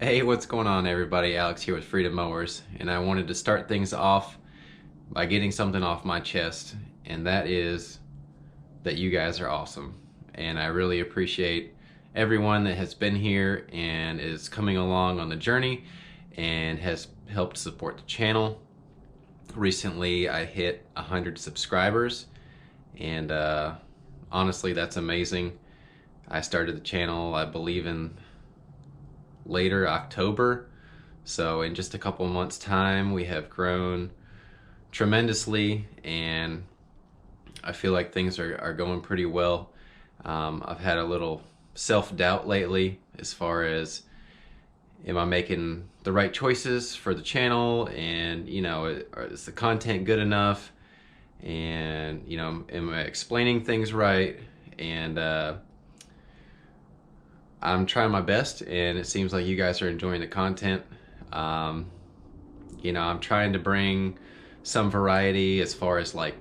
Hey, what's going on, everybody? Alex here with Freedom Mowers, and I wanted to start things off by getting something off my chest, and that is that you guys are awesome. And I really appreciate everyone that has been here and is coming along on the journey and has helped support the channel. Recently, I hit 100 subscribers, and honestly, that's amazing. I started the channel, I believe, in later October, so in just a couple months time we have grown tremendously, and I feel like things are going pretty well. I've had a little self-doubt lately as far as, am I making the right choices for the channel, and is the content good enough, and am I explaining things right? And I'm trying my best, and it seems like you guys are enjoying the content. I'm trying to bring some variety as far as like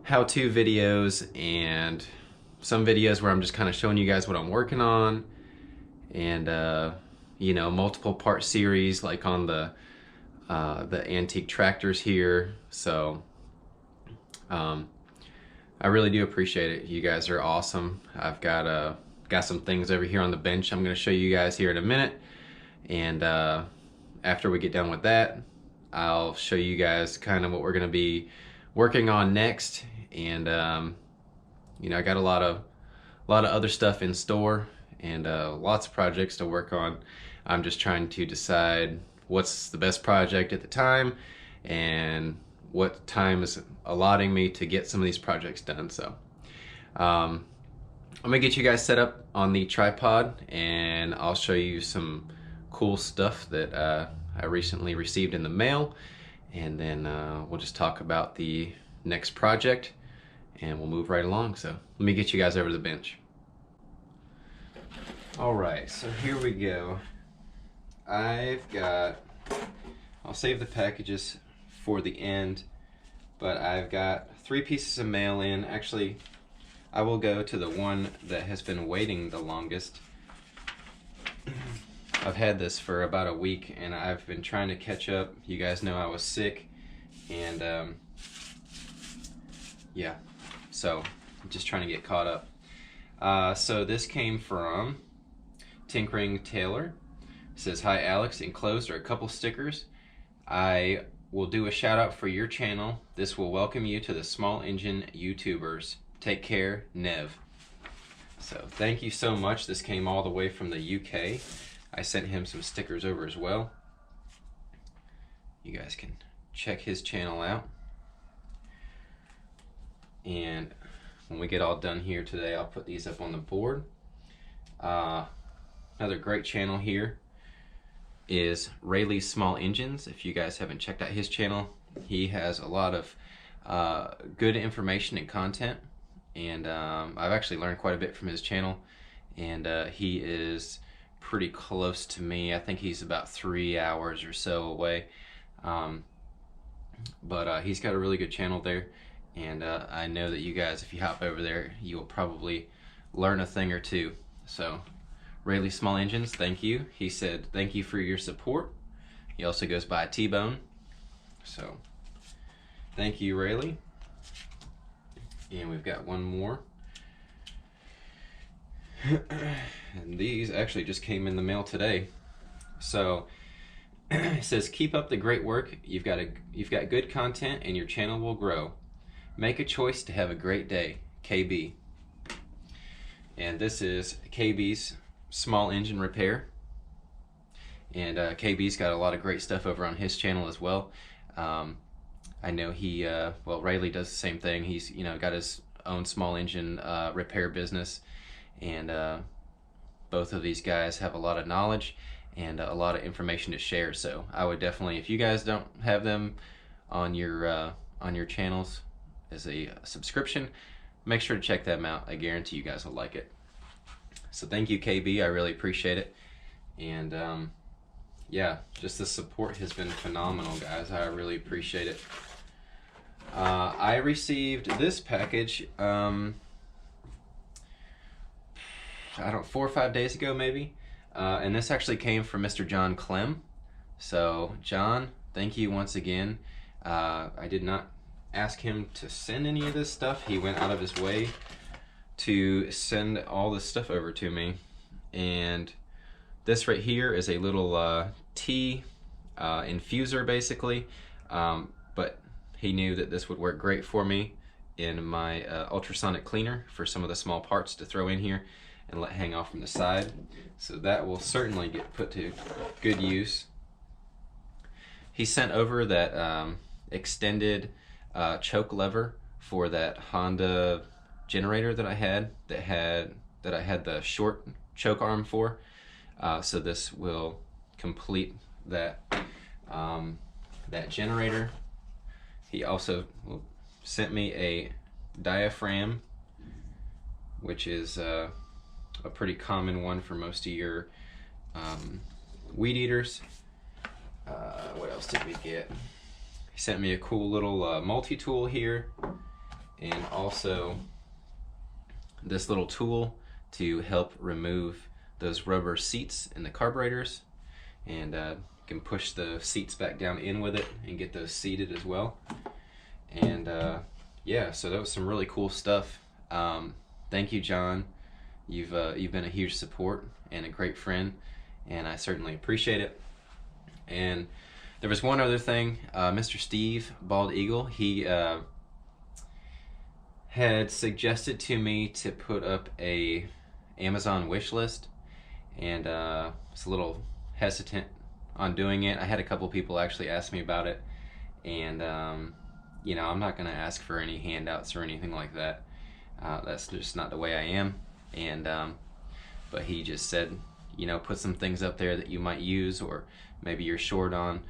how-to videos, and some videos where I'm just kind of showing you guys what I'm working on, and multiple part series like on the antique tractors here. So I really do appreciate it. You guys are awesome. I've got some things over here on the bench I'm going to show you guys here in a minute, and after we get done with that, I'll show you guys kind of what we're going to be working on next. And I got a lot of other stuff in store, and lots of projects to work on. I'm just trying to decide what's the best project at the time and what time is allotting me to get some of these projects done. So I'm gonna get you guys set up on the tripod, and I'll show you some cool stuff that I recently received in the mail, and then we'll just talk about the next project, and we'll move right along. So let me get you guys over to the bench. Alright, so here we go. I'll save the packages for the end, but I've got 3 pieces of mail in. Actually, I will go to the one that has been waiting the longest. I've had this for about a week, and I've been trying to catch up. You guys know I was sick, and yeah, so I'm just trying to get caught up. So this came from Tinkering Taylor. It says, "Hi Alex, enclosed are a couple stickers. I will do a shout out for your channel. This will welcome you to the small engine YouTubers. Take care, Nev." So thank you so much. This came all the way from the UK. I sent him some stickers over as well. You guys can check his channel out. And when we get all done here today, I'll put these up on the board. Another great channel here is Rayleigh Small Engines. If you guys haven't checked out his channel, he has a lot of good information and content. And I've actually learned quite a bit from his channel, and he is pretty close to me. I think he's about 3 hours or so away, but he's got a really good channel there, and I know that you guys, if you hop over there, you will probably learn a thing or two. So Rayleigh Small Engines, thank you. He said thank you for your support. He also goes by T-Bone, so thank you, Rayleigh. And we've got one more. And these actually just came in the mail today. So it says, "Keep up the great work. You've got good content, and your channel will grow. Make a choice to have a great day. KB." And this is KB's Small Engine Repair. And KB's got a lot of great stuff over on his channel as well. I know he, Rayleigh does the same thing. He's, got his own small engine repair business, and both of these guys have a lot of knowledge and a lot of information to share. So I would definitely, if you guys don't have them on your channels as a subscription, make sure to check them out. I guarantee you guys will like it. So thank you, KB. I really appreciate it. And yeah, just the support has been phenomenal, guys. I really appreciate it. I received this package, I don't, 4 or 5 days ago maybe. And this actually came from Mr. John Clem. So John, thank you once again. I did not ask him to send any of this stuff. He went out of his way to send all this stuff over to me. And this right here is a little tea infuser basically, but he knew that this would work great for me in my ultrasonic cleaner for some of the small parts to throw in here and let hang off from the side. So that will certainly get put to good use. He sent over that extended choke lever for that Honda generator that I had the short choke arm for. So this will complete that that generator. He also sent me a diaphragm, which is a pretty common one for most of your weed eaters. What else did we get? He sent me a cool little multi-tool here, and also this little tool to help remove those rubber seats in the carburetors, and can push the seats back down in with it and get those seated as well. And yeah, so that was some really cool stuff. Thank you, John. You've been a huge support and a great friend, and I certainly appreciate it. And there was one other thing. Mr. Steve Bald Eagle, he had suggested to me to put up a Amazon wish list, and was a little hesitant on doing it. I had a couple people actually ask me about it, and you know, I'm not going to ask for any handouts or anything like that. That's just not the way I am. And but he just said, you know, put some things up there that you might use or maybe you're short on.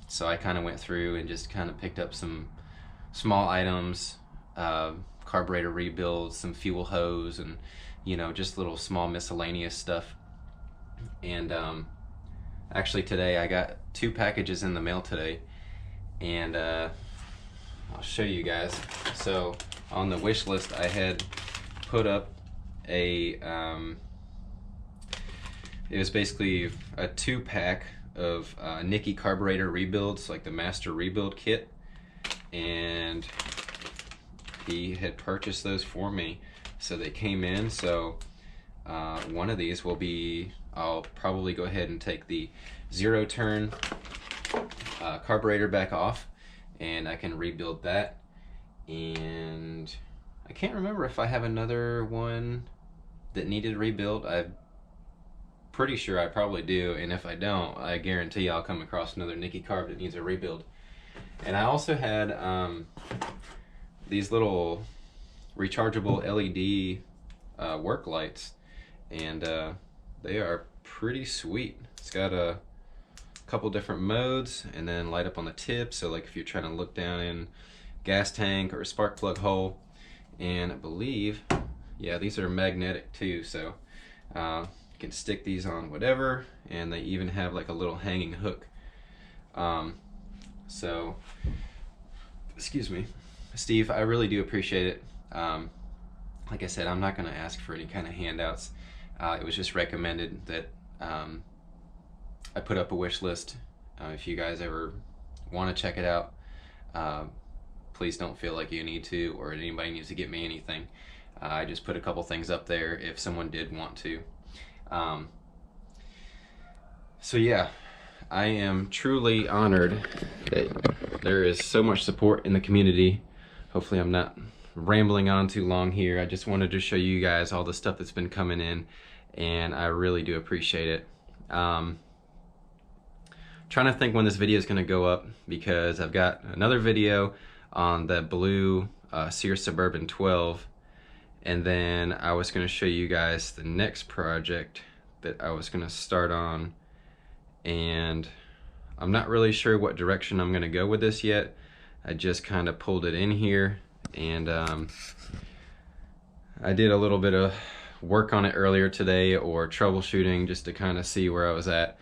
So I kind of went through and just kind of picked up some small items, carburetor rebuilds, some fuel hose, and you know, just little small miscellaneous stuff. And actually today I got 2 packages in the mail today, and I'll show you guys. So on the wish list I had put up a it was basically a 2-pack of Nicky carburetor rebuilds, like the master rebuild kit, and he had purchased those for me, so they came in. So one of these will be, I'll probably go ahead and take the 0-turn carburetor back off, and I can rebuild that. And I can't remember if I have another one that needed rebuild. I'm pretty sure I probably do, and if I don't, I guarantee I'll come across another Nicky carb that needs a rebuild. And I also had these little rechargeable LED work lights, and they are pretty sweet. It's got a couple different modes, and then light up on the tip, so like if you're trying to look down in gas tank or a spark plug hole. And I believe, yeah, these are magnetic too, so you can stick these on whatever, and they even have like a little hanging hook. So excuse me, Steve, I really do appreciate it. Like I said, I'm not going to ask for any kind of handouts. It was just recommended that I put up a wish list. If you guys ever want to check it out, please don't feel like you need to, or anybody needs to get me anything. I just put a couple things up there if someone did want to. So yeah, I am truly honored that there is so much support in the community. Hopefully I'm not rambling on too long here. I just wanted to show you guys all the stuff that's been coming in, and I really do appreciate it. Trying to think when this video is going to go up, because I've got another video on that blue Sears Suburban 12, and then I was going to show you guys the next project that I was going to start on, and I'm not really sure what direction I'm going to go with this yet. I just kind of pulled it in here, and I did a little bit of work on it earlier today, or troubleshooting, just to kind of see where I was at.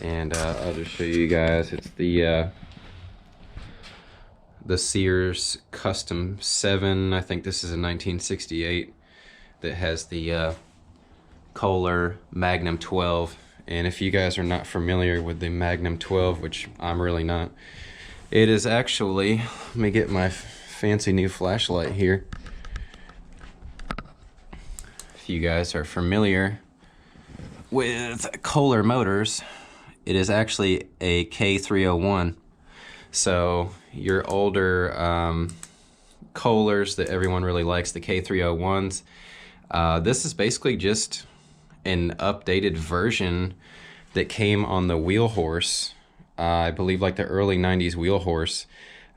And I'll just show you guys. It's the Sears Custom 7. I think this is a 1968 that has the Kohler Magnum 12. And if you guys are not familiar with the Magnum 12, which I'm really not, it is actually, let me get my fancy new flashlight here. If you guys are familiar with Kohler motors, it is actually a K301. So your older Kohlers that everyone really likes, the K301s, this is basically just an updated version that came on the wheel horse, I believe like the early 90s wheel horse.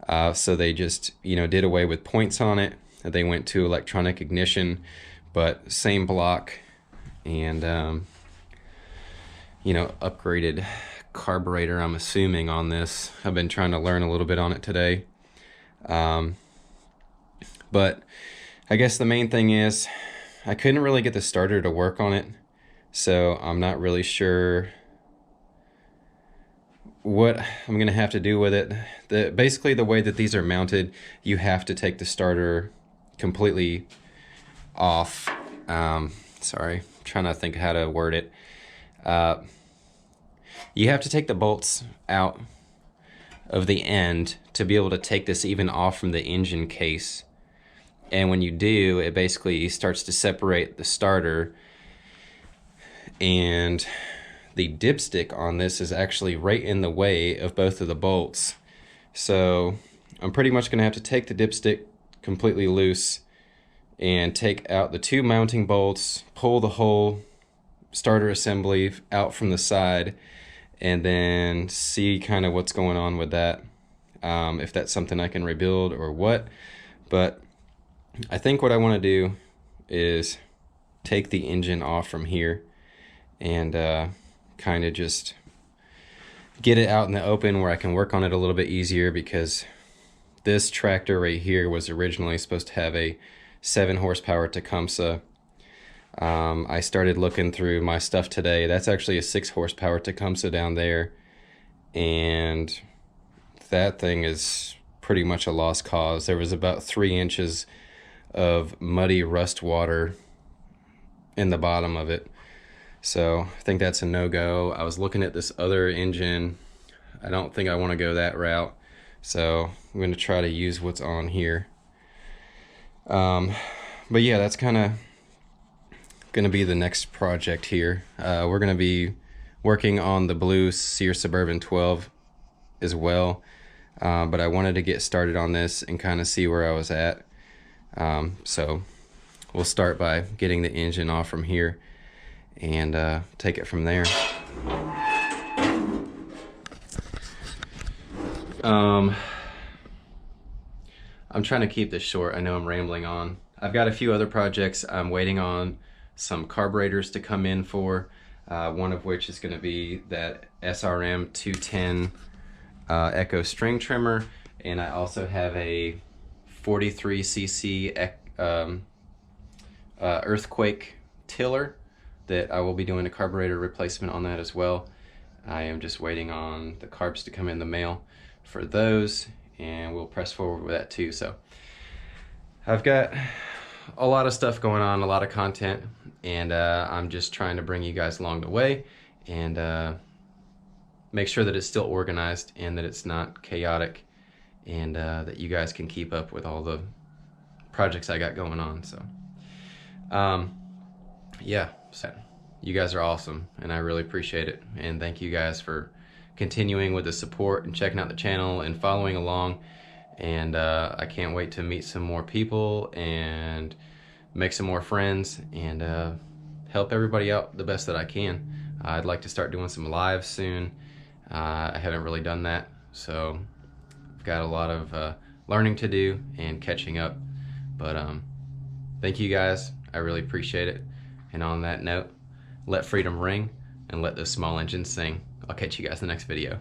So they just, did away with points on it. They went to electronic ignition, but same block, and upgraded carburetor, I'm assuming, on this. I've been trying to learn a little bit on it today. But I guess the main thing is I couldn't really get the starter to work on it, so I'm not really sure what I'm gonna have to do with it. Basically the way that these are mounted, you have to take the starter completely off. Sorry, I'm trying to think how to word it. You have to take the bolts out of the end to be able to take this even off from the engine case. And when you do, it basically starts to separate the starter, and the dipstick on this is actually right in the way of both of the bolts. So I'm pretty much gonna have to take the dipstick completely loose and take out the two mounting bolts, pull the whole starter assembly out from the side, and then see kind of what's going on with that, if that's something I can rebuild or what. But I think what I want to do is take the engine off from here and kind of just get it out in the open where I can work on it a little bit easier, because this tractor right here was originally supposed to have a 7 horsepower Tecumseh. I started looking through my stuff today. That's actually a 6 horsepower Tecumseh down there, and that thing is pretty much a lost cause. There was about 3 inches of muddy rust water in the bottom of it, so I think that's a no-go. I was looking at this other engine. I don't think I want to go that route, so I'm going to try to use what's on here. But yeah, that's kind of going to be the next project here. We're going to be working on the blue Sears Suburban 12 as well, but I wanted to get started on this and kind of see where I was at. So we'll start by getting the engine off from here and take it from there. I'm trying to keep this short. I know I'm rambling on. I've got a few other projects I'm waiting on some carburetors to come in for, one of which is going to be that SRM 210 Echo string trimmer, and I also have a 43cc earthquake tiller that I will be doing a carburetor replacement on that as well. I am just waiting on the carbs to come in the mail for those, and we'll press forward with that too. So I've got a lot of stuff going on, a lot of content, and I'm just trying to bring you guys along the way and make sure that it's still organized and that it's not chaotic, and that you guys can keep up with all the projects I got going on. So yeah, so you guys are awesome, and I really appreciate it, and thank you guys for continuing with the support and checking out the channel and following along. And I can't wait to meet some more people and make some more friends and help everybody out the best that I can. I'd like to start doing some lives soon. I haven't really done that, so I've got a lot of learning to do and catching up. But thank you guys, I really appreciate it. And on that note, let freedom ring and let those small engines sing. I'll catch you guys in the next video.